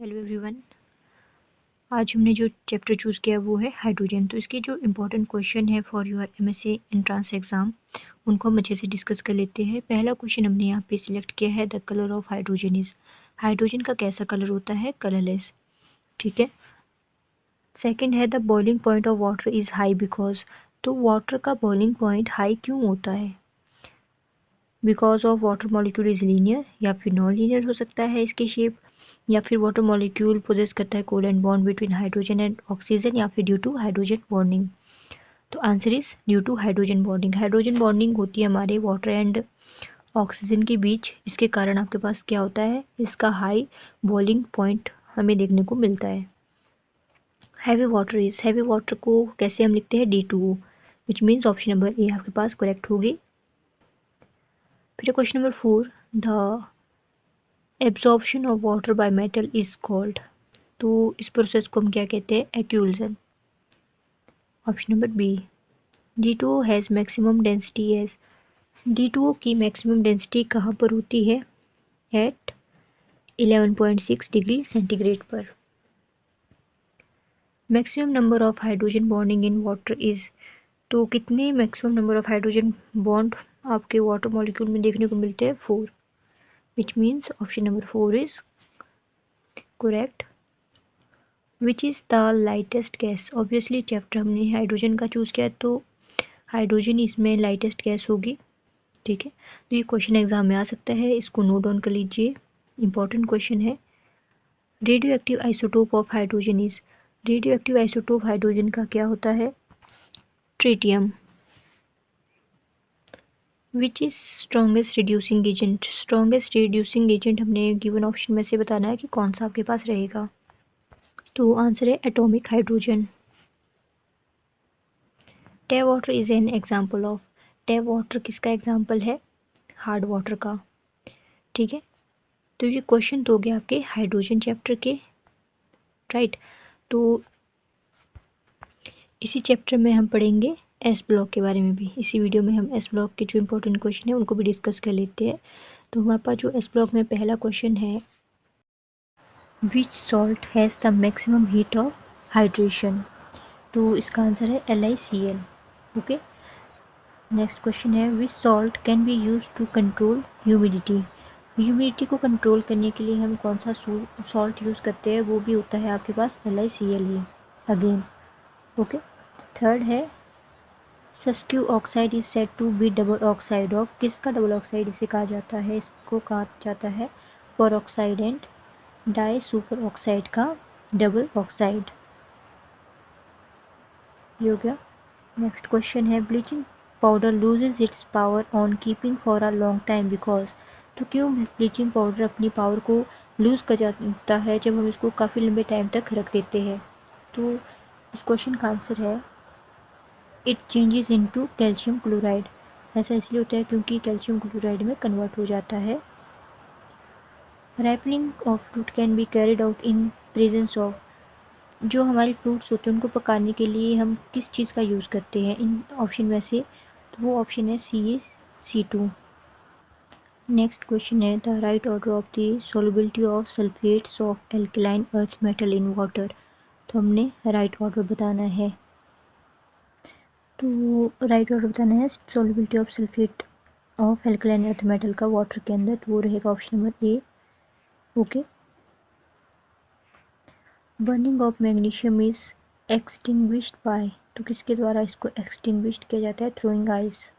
Hello everyone. आज हमने जो चैप्टर चूज़ किया वो है हाइड्रोजन। तो इसके जो इम्पोर्टेंट क्वेश्चन है for your MSc entrance exam उनको हम अच्छे से डिस्कस कर लेते हैं। पहला क्वेश्चन हमने यहाँ पे सिलेक्ट किया है, the colour of hydrogen is. Hydrogen का कैसा कलर होता है? कलरलेस। ठीक है। सेकेंड है, the boiling point of water is high because. तो वाटर का बॉइलिंग पॉइंट हाई क्यों होता है? Because of water molecule is linear, या फिर नॉन लीनियर हो सकता है इसकी शेप, या फिर वाटर मॉलिक्यूल पोजेस करता है covalent bond between hydrogen and oxygen, या फिर ड्यू टू हाइड्रोजन बॉन्डिंग। तो answer is due to hydrogen bonding. Hydrogen bonding होती है हमारे वाटर एंड ऑक्सीजन के बीच। इसके कारण आपके पास क्या होता है? इसका हाई बॉइलिंग पॉइंट हमें देखने को मिलता है। Heavy water is, heavy water को कैसे हम लिखते हैं? D2O, which means option number A आपके पास करेक्ट होगी। फिर question number 4, the absorption of water by metal is called. तो इस प्रोसेस को हम क्या कहते हैं? Occlusion. Option number B. D2O has maximum density at. D2O की मैक्सिमम डेंसिटी कहाँ पर होती है? एट 11.6 डिग्री सेंटीग्रेड पर। Maximum number of hydrogen bonding in water is. तो कितने maximum number of hydrogen bond आपके वाटर मॉलिक्यूल में देखने को मिलते हैं? 4, विच means option number 4 is correct. Which is the lightest gas. Obviously chapter हमने हाइड्रोजन का चूज़ किया तो हाइड्रोजन इसमें लाइटेस्ट गैस होगी। ठीक है। तो ये क्वेश्चन एग्जाम में आ सकता है, इसको नोट डाउन कर लीजिए, इंपॉर्टेंट क्वेश्चन है। Radio active isotope of hydrogen is. Radio active isotope hydrogen का क्या होता है? Tritium. Which is strongest reducing agent. Strongest reducing agent हमने गिवन ऑप्शन में से बताना है कि कौन सा आपके पास रहेगा। तो आंसर है atomic hydrogen. Tap water is an example of. Tap water किसका एग्जाम्पल है? हार्ड वाटर का। ठीक है। तो ये क्वेश्चन तो हो गया आपके हाइड्रोजन चैप्टर के, राइट। तो इसी चैप्टर में हम पढ़ेंगे एस ब्लॉक के बारे में भी। इसी वीडियो में हम एस ब्लॉक के जो इंपॉर्टेंट क्वेश्चन है उनको भी डिस्कस कर लेते हैं। तो हमारे पास जो एस ब्लॉक में पहला क्वेश्चन है, which salt has the maximum heat of hydration. तो इसका आंसर है LiCl। ओके। नेक्स्ट क्वेश्चन है, which salt can be use to control humidity. Humidity को कंट्रोल करने के लिए हम कौन सा सॉल्ट यूज़ करते हैं? वो भी होता है आपके पास LiCl ही अगेन। ओके। थर्ड है, sesqui oxide is said to be double oxide of. किसका डबल ऑक्साइड इसे कहा जाता है? इसको कहा जाता है peroxide and di super oxide का डबल ऑक्साइड। ये हो गया। नेक्स्ट क्वेश्चन है, bleaching powder loses its power on keeping for a long time because. तो क्यों ब्लीचिंग पाउडर अपनी पावर को लूज़ कर जाता है जब हम इसको काफ़ी लंबे टाइम तक रख देते हैं? तो इस क्वेश्चन का आंसर है it changes into calcium chloride. ऐसा इसलिए होता है क्योंकि कैल्शियम क्लोराइड में कन्वर्ट हो जाता है। Ripening of fruit can be carried out in presence of. जो हमारे फ्रूट्स होते हैं उनको पकाने के लिए हम किस चीज़ का यूज़ करते हैं इन ऑप्शन में से? तो वो ऑप्शन है C2। नेक्स्ट क्वेश्चन है, the right order of the solubility of sulphates of alkaline earth metal in water. तो हमने राइट ऑर्डर बताना है। तो राइट ऑर्डर बताना है solubility of sulphate of alkaline earth metal का वाटर के अंदर, तो वो रहेगा option number A. Okay. Burning of magnesium is extinguished by. तो किसके द्वारा इसको एक्सटिंग्विश्ड किया जाता है? Throwing ice.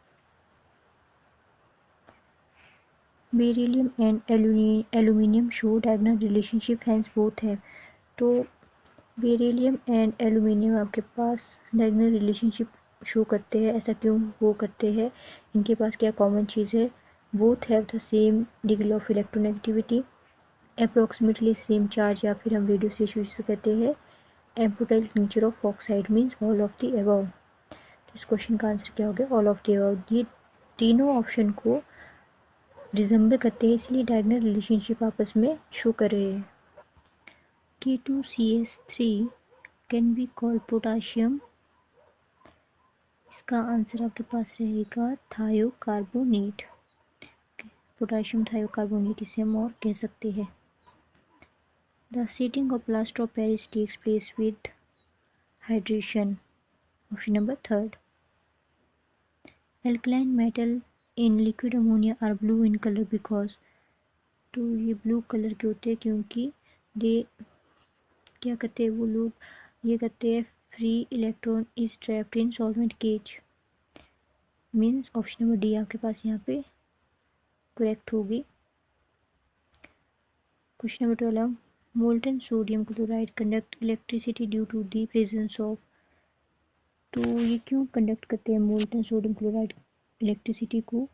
Beryllium and aluminium show diagonal relationship hence both है। तो बेरिलियम एंड एल्यूमिनियम आपके पास डायगोनल रिलेशनशिप शो करते हैं। ऐसा क्यों वो करते हैं? इनके पास क्या कॉमन चीज़ है? Both have the same degree of electronegativity, approximately same charge, या फिर हम रेडियस रेशियो से कहते हैं amphoteric nature of oxide means all of the above. तो इस क्वेश्चन का आंसर क्या हो गया? All of the above. ये तीनों ऑप्शन को रिजेंबल करते हैं, इसलिए डायगोनल रिलेशनशिप आपस में शो कर रहे हैं। K2CH3 can be called potassium. इसका आंसर आपके पास रहेगा थायोकार्बोनेट। पोटाशियम थायोकार्बोनेट इसे हम और कह सकते हैं। The setting of plaster of Paris takes place with hydration, option number third. Alkaline metal in liquid ammonia are blue in colour because, तो ये ब्लू कलर के होते हैं क्योंकि दे क्या करते हैं वो लोग, ये करते हैं free electron is trapped in solvent cage, means option number D आपके पास यहाँ पे करेक्ट होगी। Question number 12, molten sodium chloride conduct electricity due to the presence of, तो ये क्यों कंडक्ट करते हैं मोल्टन सोडियम क्लोराइड इलेक्ट्रिसिटी को,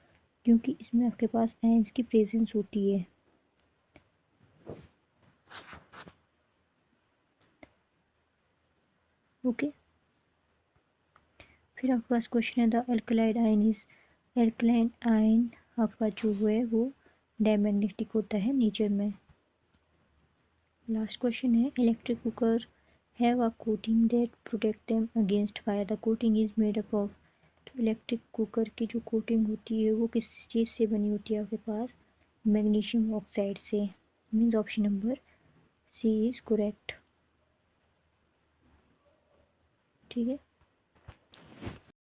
क्योंकि इसमें आपके पास आयंस की प्रेजेंस होती है। ओके, फिर आपके पास क्वेश्चन है the alkalide ion is, alkaline ion आपका जो है वो डायमैग्नेटिक होता है नेचर में। लास्ट क्वेश्चन है electric cooker have a coating that protect them against fire, the coating is made up of, तो इलेक्ट्रिक कुकर की जो कोटिंग होती है वो किस चीज़ से बनी होती है आपके पास, मैग्नीशियम ऑक्साइड से, means option number C is correct. ठीक है।